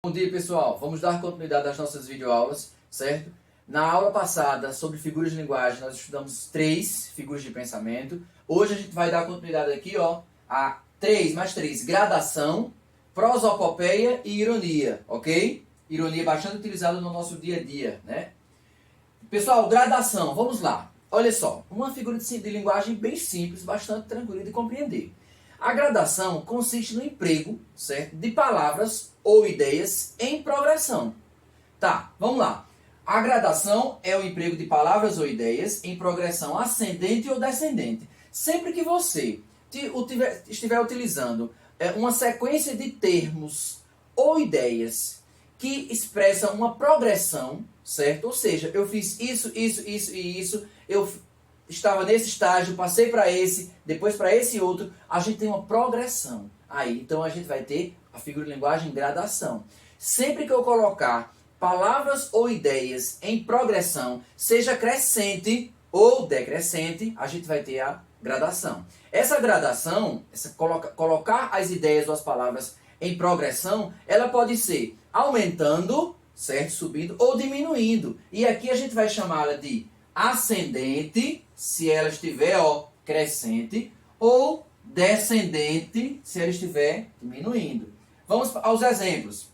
Bom dia, pessoal. Vamos dar continuidade às nossas videoaulas, certo? Na aula passada, sobre figuras de linguagem, nós estudamos 3 figuras de pensamento. Hoje a gente vai dar continuidade aqui, a 3 mais 3, gradação, prosopopeia e ironia, ok? Ironia bastante utilizada no nosso dia a dia, né? Pessoal, gradação, vamos lá. Olha só, uma figura de linguagem bem simples, bastante tranquila de compreender. A gradação consiste no emprego, certo, de palavras ou ideias em progressão. Tá, vamos lá. A gradação é o emprego de palavras ou ideias em progressão ascendente ou descendente. Sempre que você estiver utilizando uma sequência de termos ou ideias que expressam uma progressão, certo? Ou seja, eu fiz isso e isso, eu estava nesse estágio, passei para esse, depois para esse outro, a gente tem uma progressão. Aí, então a gente vai ter a figura de linguagem gradação. Sempre que eu colocar palavras ou ideias em progressão, seja crescente ou decrescente, a gente vai ter a gradação. Essa gradação, colocar as ideias ou as palavras em progressão, ela pode ser aumentando, certo? Subindo ou diminuindo. E aqui a gente vai chamá-la de ascendente, se ela estiver crescente, ou descendente, se ela estiver diminuindo. Vamos aos exemplos.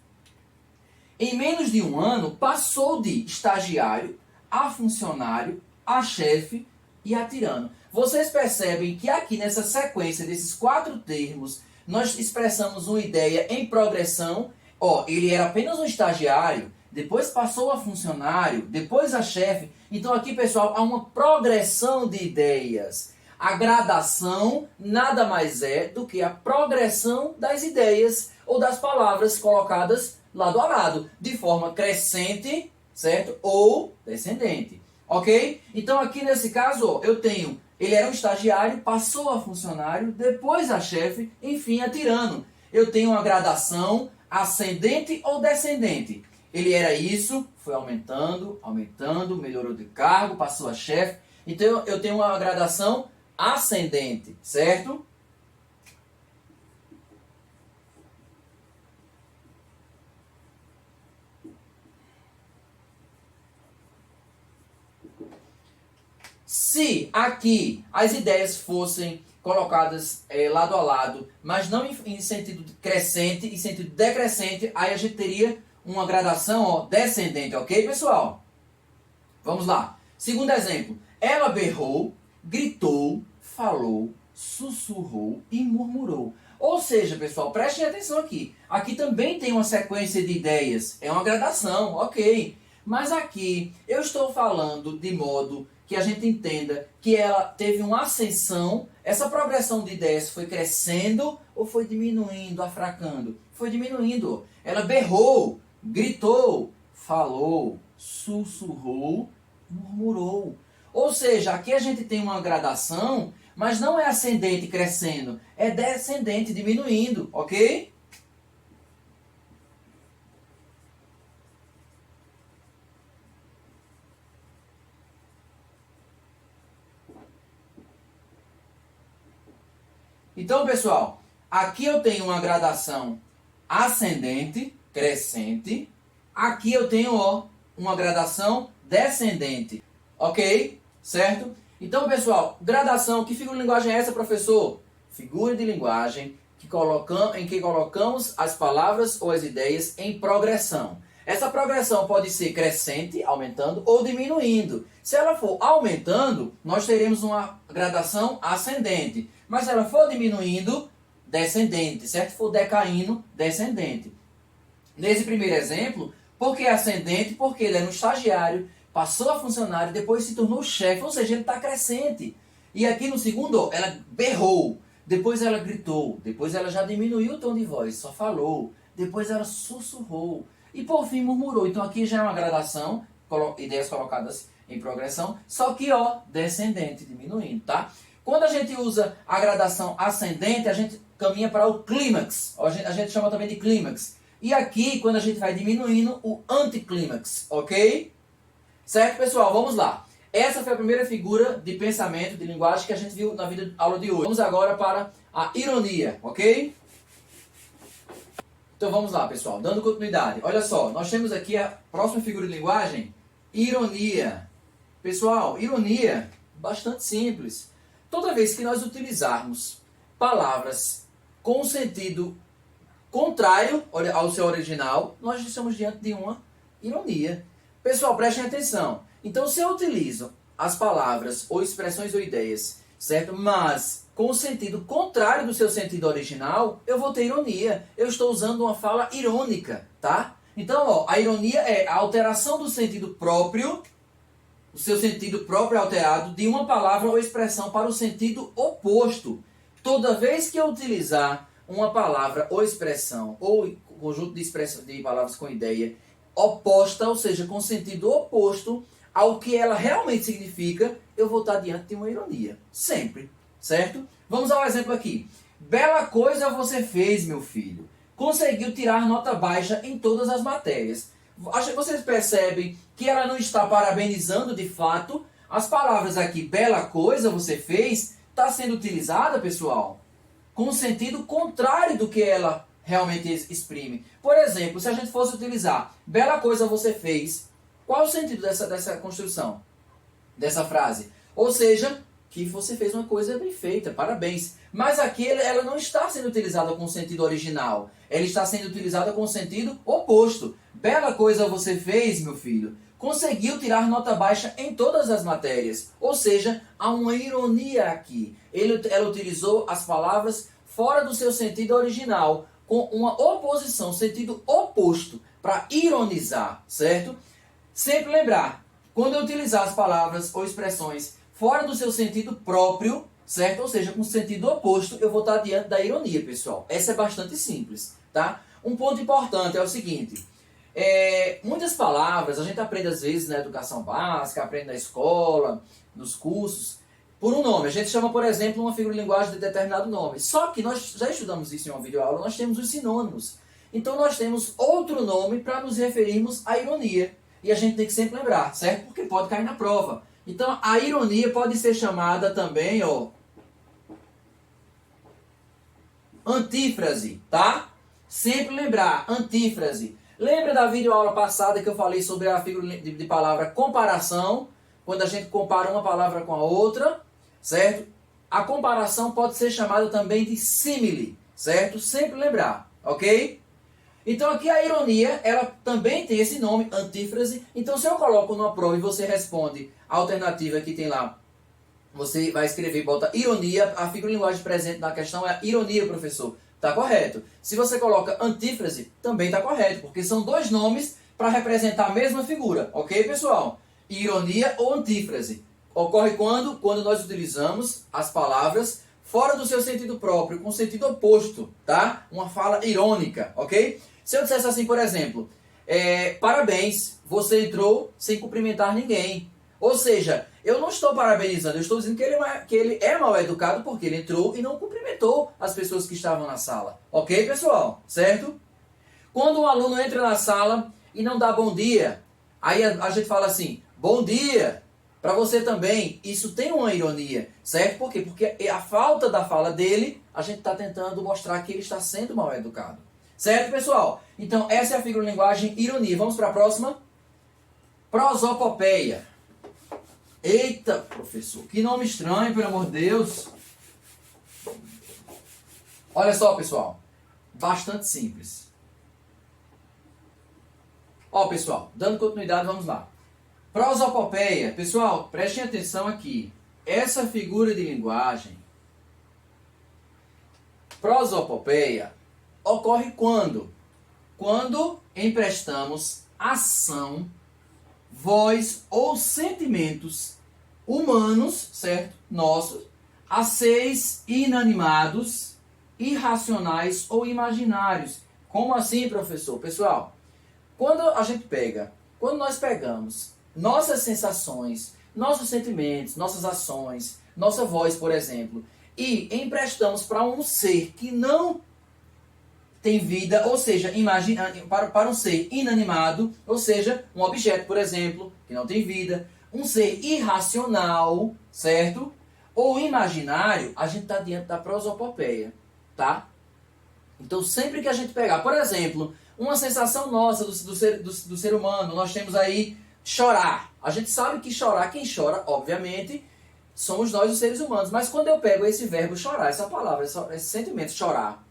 Em menos de um ano, passou de estagiário a funcionário, a chefe e a tirano. Vocês percebem que aqui nessa sequência desses 4 termos, nós expressamos uma ideia em progressão. Ele era apenas um estagiário, depois passou a funcionário, depois a chefe. Então aqui, pessoal, há uma progressão de ideias. A gradação nada mais é do que a progressão das ideias ou das palavras colocadas lado a lado, de forma crescente, certo? Ou descendente, ok? Então aqui nesse caso, eu tenho, ele era um estagiário, passou a funcionário, depois a chefe, enfim a tirano. Eu tenho uma gradação ascendente ou descendente. Ele era isso, foi aumentando, melhorou de cargo, passou a chefe. Então eu tenho uma gradação ascendente, certo? Se aqui as ideias fossem colocadas lado a lado, mas não em sentido crescente, em sentido decrescente, aí a gente teria uma gradação descendente, ok, pessoal? Vamos lá. Segundo exemplo. Ela berrou, gritou, falou, sussurrou e murmurou. Ou seja, pessoal, prestem atenção aqui. Aqui também tem uma sequência de ideias. É uma gradação, ok. Mas aqui eu estou falando de modo que a gente entenda que ela teve uma ascensão. Essa progressão de ideias foi crescendo ou foi diminuindo, afracando? Foi diminuindo. Ela berrou, gritou, falou, sussurrou, murmurou. Ou seja, aqui a gente tem uma gradação, mas não é ascendente crescendo, é descendente diminuindo, ok? Então, pessoal, aqui eu tenho uma gradação ascendente, crescente. Aqui eu tenho uma gradação descendente, ok? Certo? Então, pessoal, gradação, que figura de linguagem é essa, professor? Figura de linguagem em que colocamos as palavras ou as ideias em progressão. Essa progressão pode ser crescente, aumentando, ou diminuindo. Se ela for aumentando, nós teremos uma gradação ascendente. Mas se ela for diminuindo, descendente, certo? Se for decaindo, descendente. Nesse primeiro exemplo, por que ascendente? Porque ele era um estagiário, passou a funcionário, depois se tornou chefe, ou seja, ele está crescente. E aqui no segundo, ela berrou, depois ela gritou, depois ela já diminuiu o tom de voz, só falou, depois ela sussurrou e por fim murmurou. Então aqui já é uma gradação, ideias colocadas em progressão, só que descendente, diminuindo, tá? Quando a gente usa a gradação ascendente, a gente caminha para o clímax, a gente chama também de clímax. E aqui, quando a gente vai diminuindo, o anticlímax, ok? Certo, pessoal? Vamos lá. Essa foi a primeira figura de pensamento, de linguagem que a gente viu na aula de hoje. Vamos agora para a ironia, ok? Então vamos lá, pessoal, dando continuidade. Olha só, nós temos aqui a próxima figura de linguagem, ironia. Pessoal, ironia, bastante simples. Toda vez que nós utilizarmos palavras com sentido contrário ao seu original, nós estamos diante de uma ironia. Pessoal, prestem atenção. Então, se eu utilizo as palavras ou expressões ou ideias, certo? Mas com o sentido contrário do seu sentido original, eu vou ter ironia. Eu estou usando uma fala irônica, tá? Então, ó, a ironia é a alteração do sentido próprio, o seu sentido próprio alterado de uma palavra ou expressão para o sentido oposto. Toda vez que eu utilizar uma palavra ou expressão ou conjunto de palavras com ideia oposta, ou seja, com sentido oposto ao que ela realmente significa, eu vou estar diante de uma ironia. Sempre, certo? Vamos ao exemplo aqui. Bela coisa você fez, meu filho. Conseguiu tirar nota baixa em todas as matérias. Acho que vocês percebem que ela não está parabenizando de fato. As palavras aqui, bela coisa você fez, está sendo utilizada, pessoal, com o sentido contrário do que ela realmente exprime. Por exemplo, se a gente fosse utilizar bela coisa você fez, qual é o sentido dessa construção, dessa frase? Ou seja, que você fez uma coisa bem feita, parabéns. Mas aqui ela não está sendo utilizada com o sentido original. Ela está sendo utilizada com o sentido oposto. Bela coisa você fez, meu filho. Conseguiu tirar nota baixa em todas as matérias. Ou seja, há uma ironia aqui. Ela utilizou as palavras fora do seu sentido original, com uma oposição, sentido oposto, para ironizar, certo? Sempre lembrar, quando eu utilizar as palavras ou expressões fora do seu sentido próprio, certo? Ou seja, com sentido oposto, eu vou estar diante da ironia, pessoal. Essa é bastante simples, tá? Um ponto importante é o seguinte, muitas palavras a gente aprende às vezes na educação básica, aprende na escola, nos cursos, por um nome. A gente chama, por exemplo, uma figura de linguagem de determinado nome. Só que nós já estudamos isso em uma videoaula, nós temos os sinônimos. Então nós temos outro nome para nos referirmos à ironia. E a gente tem que sempre lembrar, certo? Porque pode cair na prova. Então a ironia pode ser chamada também, ó, antífrase, tá? Sempre lembrar, antífrase. Lembra da videoaula passada que eu falei sobre a figura de palavra comparação? Quando a gente compara uma palavra com a outra, certo? A comparação pode ser chamada também de símile, certo? Sempre lembrar, ok? Então aqui a ironia, ela também tem esse nome, antífrase. Então se eu coloco numa prova e você responde a alternativa que tem lá, você vai escrever, bota ironia, a figura de linguagem presente na questão é ironia, professor. Está correto. Se você coloca antífrase, também está correto, porque são dois nomes para representar a mesma figura, ok, pessoal? Ironia ou antífrase. Ocorre quando? Quando nós utilizamos as palavras fora do seu sentido próprio, com sentido oposto, tá? Uma fala irônica, ok? Se eu dissesse assim, por exemplo, parabéns, você entrou sem cumprimentar ninguém. Ou seja, eu não estou parabenizando, eu estou dizendo que ele é mal educado porque ele entrou e não cumprimentou as pessoas que estavam na sala. Ok, pessoal? Certo? Quando um aluno entra na sala e não dá bom dia, aí a gente fala assim, bom dia, para você também. Isso tem uma ironia, certo? Por quê? Porque a falta da fala dele, a gente está tentando mostrar que ele está sendo mal educado. Certo, pessoal? Então, essa é a figura de linguagem ironia. Vamos para a próxima? Prosopopeia. Eita, professor, que nome estranho, pelo amor de Deus. Olha só, pessoal, bastante simples. Ó, pessoal, dando continuidade, vamos lá. Prosopopeia, pessoal, prestem atenção aqui. Essa figura de linguagem, prosopopeia, ocorre quando? Quando emprestamos ação, voz ou sentimentos humanos, certo? Nossos, a seres inanimados, irracionais ou imaginários. Como assim, professor? Pessoal, quando nós pegamos nossas sensações, nossos sentimentos, nossas ações, nossa voz, por exemplo, e emprestamos para um ser que não tem vida, ou seja, para um ser inanimado, ou seja, um objeto, por exemplo, que não tem vida, um ser irracional, certo? Ou imaginário, a gente está diante da prosopopeia, tá? Então, sempre que a gente pegar, por exemplo, uma sensação nossa do ser humano, nós temos aí chorar. A gente sabe que chorar, quem chora, obviamente, somos nós os seres humanos. Mas quando eu pego esse verbo chorar, essa palavra, esse sentimento chorar,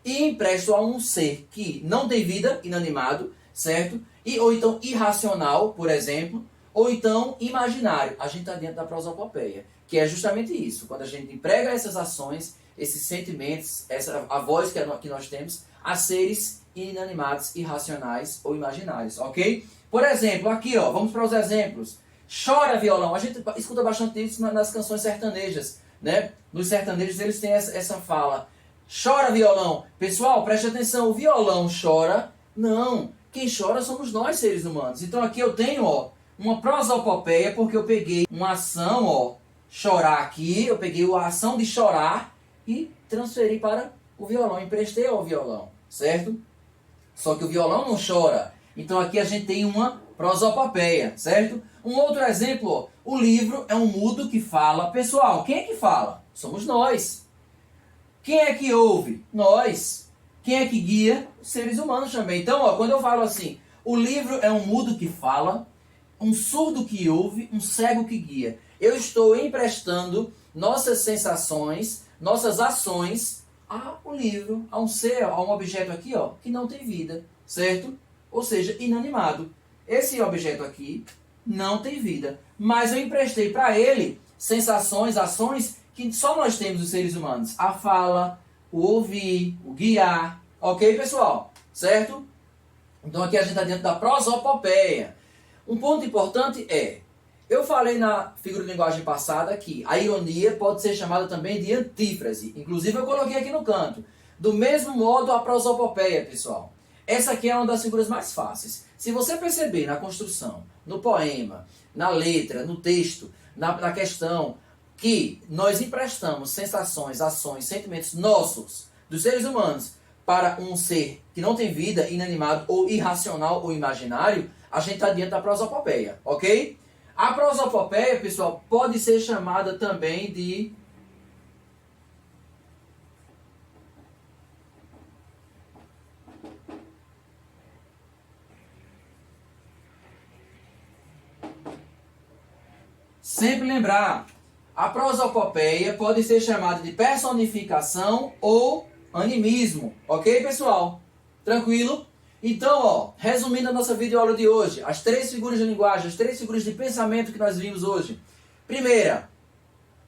e empresto a um ser que não tem vida, inanimado, certo? Ou então irracional, por exemplo, ou então imaginário. A gente está dentro da prosopopeia, que é justamente isso. Quando a gente emprega essas ações, esses sentimentos, a voz que nós temos, a seres inanimados, irracionais ou imaginários, ok? Por exemplo, aqui, ó, vamos para os exemplos. Chora violão. A gente escuta bastante isso nas canções sertanejas, né? Nos sertanejos eles têm essa fala. Chora violão. Pessoal, preste atenção, o violão chora? Não. Quem chora somos nós, seres humanos. Então aqui eu tenho, ó, uma prosopopeia, porque eu peguei uma ação, ó, chorar aqui, eu peguei a ação de chorar e transferi para o violão, emprestei ao violão, certo? Só que o violão não chora. Então aqui a gente tem uma prosopopeia, certo? Um outro exemplo, ó, o livro é um mudo que fala. Pessoal, quem é que fala? Somos nós. Quem é que ouve? Nós. Quem é que guia? Os seres humanos também. Então, ó, quando eu falo assim, o livro é um mudo que fala, um surdo que ouve, um cego que guia. Eu estou emprestando nossas sensações, nossas ações ao livro, a um ser, a um objeto aqui, ó, que não tem vida, certo? Ou seja, inanimado. Esse objeto aqui não tem vida, mas eu emprestei para ele sensações, ações que só nós temos os seres humanos. A fala, o ouvir, o guiar. Ok, pessoal? Certo? Então aqui a gente está dentro da prosopopeia. Um ponto importante é, eu falei na figura de linguagem passada que a ironia pode ser chamada também de antífrase. Inclusive eu coloquei aqui no canto. Do mesmo modo a prosopopeia, pessoal. Essa aqui é uma das figuras mais fáceis. Se você perceber na construção, no poema, na letra, no texto, na questão, que nós emprestamos sensações, ações, sentimentos nossos, dos seres humanos, para um ser que não tem vida, inanimado, ou irracional, ou imaginário, a gente está dentro da prosopopeia, ok? A prosopopeia, pessoal, pode ser chamada também de... Sempre lembrar, a prosopopeia pode ser chamada de personificação ou animismo, ok, pessoal? Tranquilo? Então, ó, resumindo a nossa videoaula de hoje, as 3 figuras de linguagem, as 3 figuras de pensamento que nós vimos hoje. Primeira,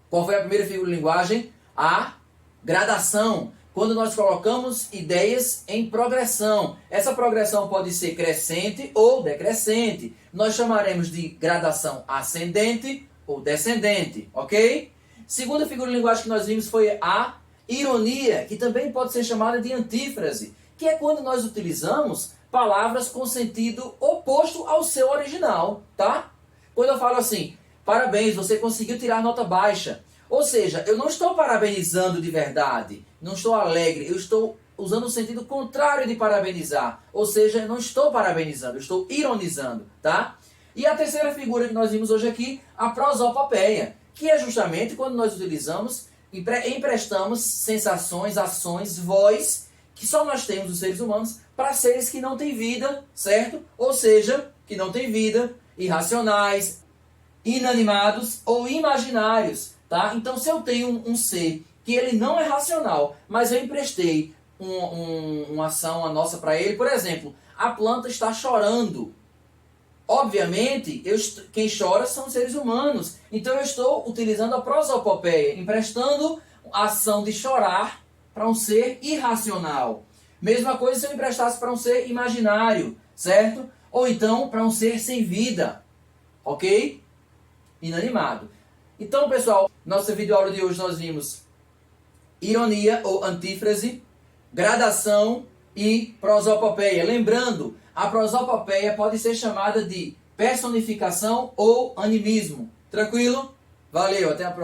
qual foi a primeira figura de linguagem? A gradação, quando nós colocamos ideias em progressão. Essa progressão pode ser crescente ou decrescente. Nós chamaremos de gradação ascendente ou descendente, ok? Segunda figura de linguagem que nós vimos foi a ironia, que também pode ser chamada de antífrase, que é quando nós utilizamos palavras com sentido oposto ao seu original, tá? Quando eu falo assim, parabéns, você conseguiu tirar nota baixa. Ou seja, eu não estou parabenizando de verdade, não estou alegre, eu estou usando o sentido contrário de parabenizar. Ou seja, eu não estou parabenizando, eu estou ironizando, tá? E a terceira figura que nós vimos hoje aqui, a prosopopeia, que é justamente quando nós utilizamos, emprestamos sensações, ações, voz, que só nós temos os seres humanos, para seres que não têm vida, certo? Ou seja, que não têm vida, irracionais, inanimados ou imaginários, tá? Então, se eu tenho um ser que ele não é racional, mas eu emprestei uma ação, a nossa para ele, por exemplo, a planta está chorando. Obviamente, quem chora são os seres humanos. Então eu estou utilizando a prosopopeia, emprestando a ação de chorar para um ser irracional. Mesma coisa se eu emprestasse para um ser imaginário, certo? Ou então para um ser sem vida, ok? Inanimado. Então, pessoal, nossa videoaula de hoje nós vimos ironia ou antífrase, gradação e prosopopeia. Lembrando, a prosopopeia pode ser chamada de personificação ou animismo. Tranquilo? Valeu, até a próxima.